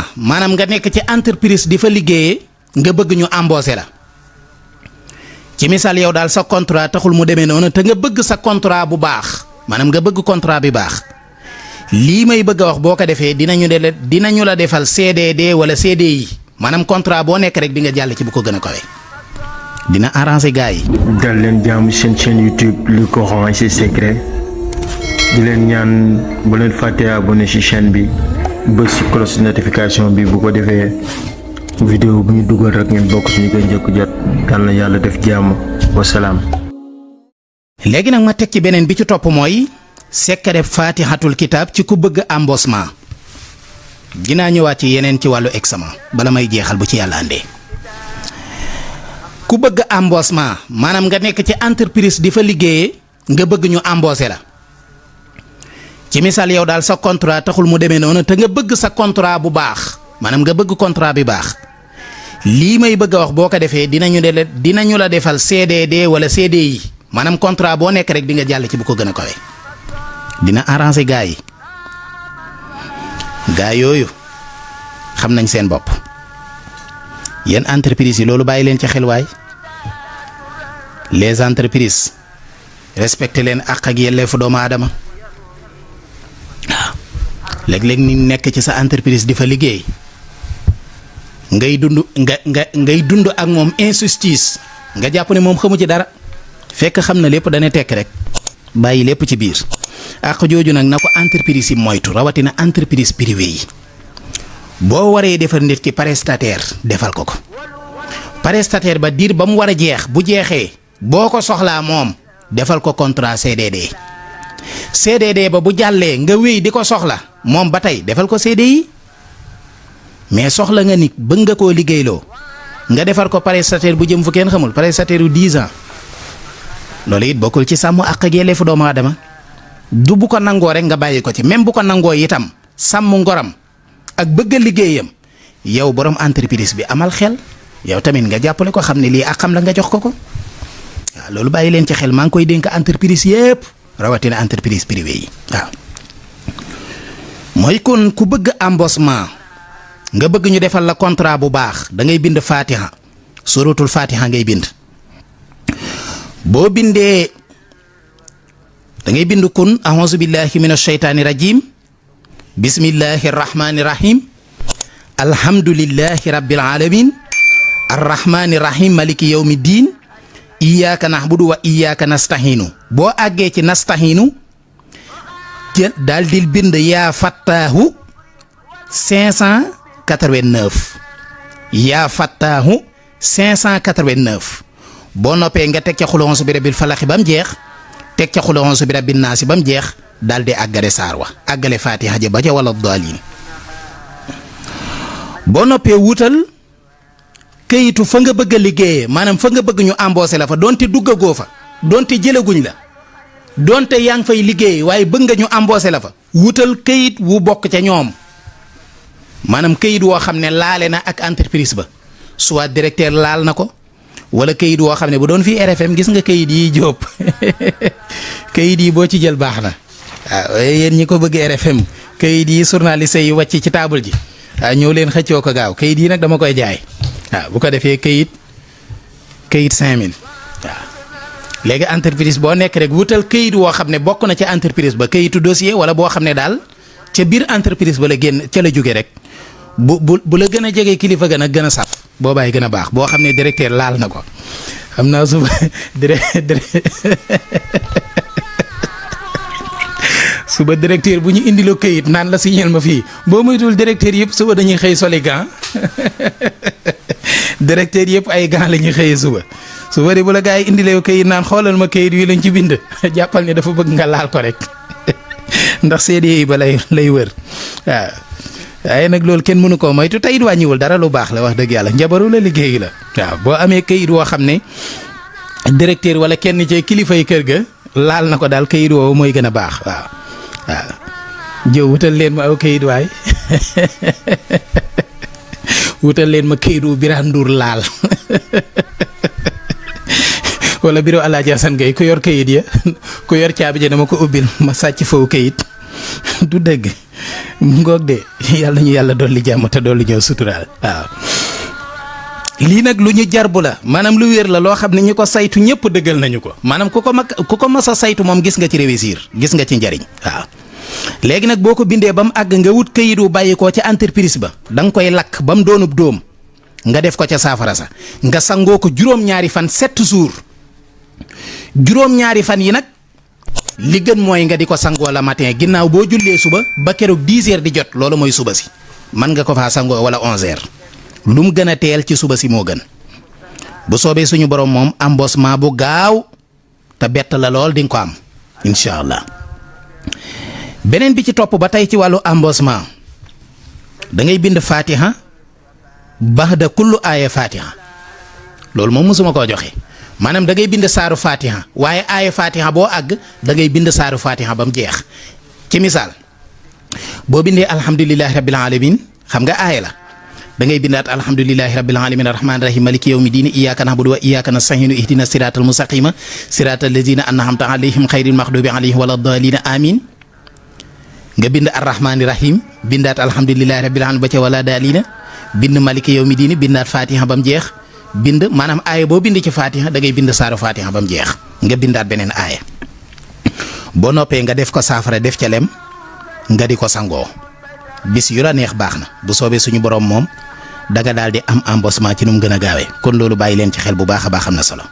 maanaam nga nekk ci entreprise di fa liggéeyee nga bëgg ñu embaucher la ci misaal yow daal sa contrat taxul mu demee noonu te nga bëgg sa contrat bu baax maanaam nga bëgg contrat bi baax lii may bëgg a wax boo ko defee dinañu la defal CDD wala CDI maanaam contrat boo nekk rek di nga jàll ci bu ko gën a kawe dina arranger gars yi. dal leen jàmm seen chaîne YouTube Le Coran et ses secrets di leen ñaan bu leen fàttee abonné ci chaîne bi bës ci cloche notification bi bu ko defee vidéo bu ñu dugal rek ngeen bokk suñu koy njëkk jot yal na yàlla def jàmm wasalaam. léegi nag ma teg ci beneen bi ci topp mooy secret Fatihatul Kitab ci ku bëgg embauchement dinaa ñëwaat ci yeneen ci wàllu examen bala may jeexal bu ci yàlla àndee. ku bëgg embauchement maanaam nga nekk ci entreprise di fa liggéeyee nga bëgg ñu embaucher la ci misaal yow daal sa contrat taxul mu demee noonu te nga bëgg sa contrat bu baax maanaam nga bëgg contrat bi baax lii may bëgg a wax boo ko defee dinañu la defal CDD wala CDI maanaam contrat boo nekk rek di nga jàll ci bu ko gën a kawe dina arranger gars yi gars yooyu xam nañ seen bopp. yéen entreprise yi loolu bàyyi leen ci xel waay les entreprises respecté leen àq ak yelleefu doomu aadama waaw léeg-léeg ni nekk ci sa entreprise di fa liggéey ngay dund ak moom injustice nga jàpp ne moom xamu ci dara fekk xam na lépp dana tekk rek bàyyi lépp ci biir àq jooju nag na ko entreprise yi moytu rawatina entreprise privée yi. boo waree defar nit ki prestataire defal ko prestataire ba diir ba mu war a jeex bu jeexee boo ko soxlaa moom defal ko contrat CDD ba bu jàllee nga wéy di ko soxla moom ba tey defal ko CDI mais soxla nga nit bëgg nga koo liggéeyloo nga defar ko prestataire bu jëm fu kenn xamul prestataire yu 10 ans loolu it bokkul ci sàmm àq ak yelleefu doomu aadama du bu ko nangoo rek nga bàyyi ko ci même bu ko nangoo itam sàmm ngoram. ak bëgg a liggéeyam yow borom entreprise bi amal xel yow tamit nga jàppale ko xam ne lii ak xam la nga jox ko waaw loolu bàyyi leen ci xel maa ngi koy dénk entreprise yépp rawatina entreprise privée yi waaw. mooy kon ku bëgg embauchement nga bëgg ñu defal la contrat bu baax da ngay bind Fatiha suratul Fatiha ngay bind boo bindee da ngay bind kun a'uuzu billahi minash shaytaani rajim. bismillahi rahmaani rahim alhamdulillahi rabbil alamin arrahmaani rahim maliki yawmi diin iyyaka na'budu wa iyyaka nasta'inu boo àggee ci nasta'inu daal di bind yaa fattaahu 589 yaa fattaahu 589 boo noppee nga teg ca xul a'uuzu bi rabbil falaq ba mu jeex teg ca xul a'uuzu bi rabbin naas ba mu jeex. daal di àggale saar wa àggale Fatiha ja ba ca wala daalin boo noppee wutal këyitu fa nga bëgg a liggéeyee maanaam fa nga bëgg ñu embaucher la fa donte duggagoo fa donte jëlaguñ la donte yaa ngi fay liggéey waaye bëgg nga ñu embaucher la fa wutal këyit wu bokk ca ñoom maanaam këyit woo xam ne laale na ak entreprise ba soit directeur laal na ko wala këyit woo xam ne bu doon fii RFM gis nga këyit yi jóob këyit yi boo ci jël baax na. waaw yéen ñi ko bëgg RFM kayit yi journaliste yi wàcc ci table ji waaw ñëw leen xëccoo ko gaaw kayit yi nag dama koy jaay waaw bu ko defee kayit 5000 waaw léegi entreprise boo nekk rek wutal kayit woo xam ne bokk na ca entreprise ba kayitu dossier wala boo xam ne daal ca biir entreprise ba la génn ca la jóge rek bu la gën a jege kilifa gën a gën a saf boobaay gën a baax boo xam ne directeur laal na ko xam naa suba suba directeur bu ñu indiloo këyit naan la signal ma fii boo moytuwul directeur yëpp suba dañuy xëy soli gant directeur yëpp ay gant la ñuy xëyee suba de bu la gaa yi indilee këyit naan xoolal ma këyit wi lañ ci bind jàppal ne dafa bëgg nga laal ko rek ndax CDI ba lay wër waaw. waaye nag loolu kenn mënu koo moytu tey it wàññiwul dara lu baax la wax dëgg yàlla njabaru la liggéey la waaw boo amee këyit woo xam ne directeur wala kenn ci kilifay kër ga laal na ko daal këyit woowu mooy gën a baax waaw. waaw jëw wutal leen ma aw kayit waay wutal leen ma kayit wu Birane Ndour laal wala bureau Alaaji Asan Gay ku yor kayit ya ku yor caabi ja dama ko ubbil ma sàcc faw kayit du dëgg mu ngoog de yàlla ñu yàlla dolli jàmm te dolli ñëw suturaal waaw. lii nag lu ñu jarbu la maanaam lu wér la loo xam ne ñi ko saytu ñëpp dëggal nañu ko maanaam ku ko mas a saytu moom gis nga ci réussir gis nga ci njariñ waaw. léegi nag boo ko bindee ba mu àgg nga wut këyit wu bàyyi ko ca entreprise ba da nga koy lakk ba mu doonub dóom nga def ko ca saafara sa nga sangoo ko juróom-ñaari fan 7 jours juróom-ñaari fan yi nag li gën mooy nga di ko sangoo la matin ginnaaw boo jullee suba ba keroog 10 heures di jot loolu mooy suba si mën nga ko faa sangoo wala 11 heures lu mu gën a teel ci suba si moo gën bu soobee suñu borom moom embossement bu gaaw te bett la lool di nga ko am incha allah. beneen bi ci topp ba tey ci wàllu embossement da ngay bind fatiha baxda kullu aaya fatiha loolu moom mosuma koo joxe maanaam da ngay bind saaru fatiha waaye aaya fatiha boo àgg da ngay bind saaru fatiha ba mu jeex. ci misaal boo bindee alhamdulilahi rabbil alamin xam nga aaya la da ngay bindaat alhamdulilahi rabbil alamin arrahmaani rahim maliki yawmi diini iyyaka na'budu wa iyyaka nasta'iinu ihdina siraatal mustaqima siraatal lazina an'amta alayhim xayril maxdubi alayhim wala daalina amin nga bind arrahmaani rahim bindaat alhamdulilahi rabbil alamin ba ca wala daalina bind maliki yawmi diini bindaat fatiha ba mu jeex bind maanaam aaya boo bind ci fatiha da ngay bind saaru fatiha ba mu jeex nga bindaat beneen aaya boo noppee nga def ko saafara def ca lem nga di ko sangoo bis yu la neex baax na bu soobee suñu borom moom danga daal di am embossement ci nu mu gën a gaawee kon loolu bàyyi leen ci xel bu baax a baax am na solo.